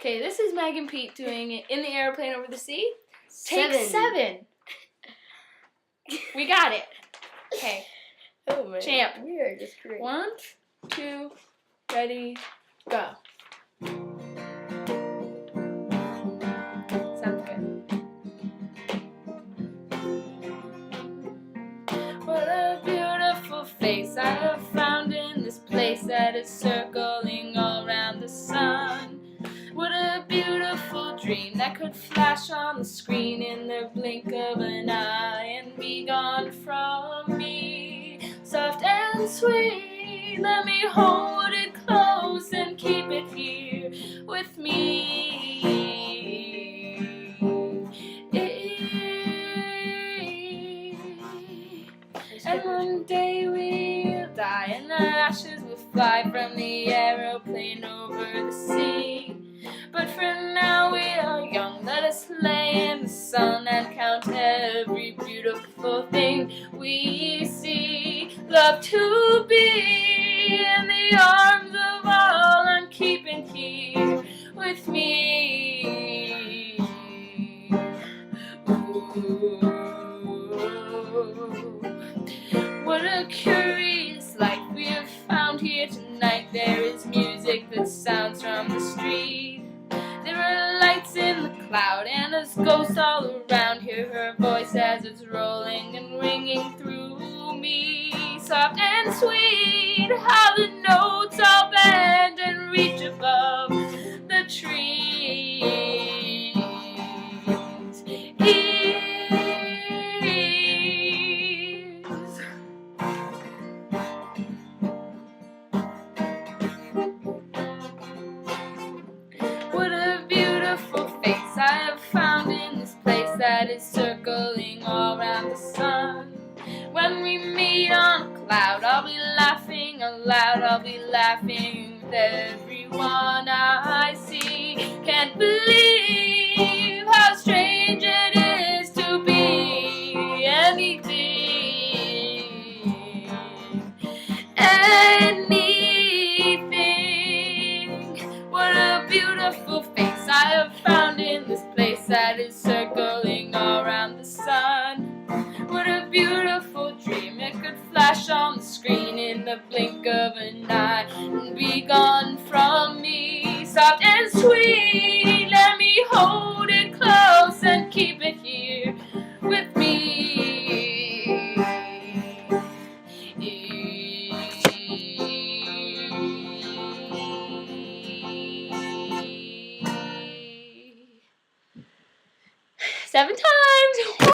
Okay, this is Maggie and Pete doing it in the Aeroplane Over the Sea. Take 7. 7. We got it. Okay. Oh man. Champ. We are just great. 1, 2, ready, go. Sounds good. What a beautiful face I have found in this place that is circling all around the sun. What a beautiful dream that could flash on the screen in the blink of an eye and be gone from me. Soft and sweet, let me hold it close and keep it here with me. And one day we'll die and the ashes will fly from the aeroplane over the sea. But for now we are young, let us lay in the sun and count every beautiful thing we see. Love to be in the arms of all I'm keeping here with me. Ooh. What a curious light we have found here tonight. There is music that sounds from the street. There are lights in the cloud and there's ghosts all around. Hear her voice as it's rolling and ringing through me. Soft and sweet, how the notes all bend and reach above the trees. What a beautiful face I have found in this place that is circling all around the sun. When we meet on a cloud, I'll be laughing aloud, I'll be laughing with everyone I see. Can't believe how strange it is to be anything. What a beautiful face I have found in this place that is circling all around the sun. What a beautiful dream, it could flash on the screen in the blink of an eye and be gone from me. Soft and sweet, let me hold it close and keep it here with me. Seven times.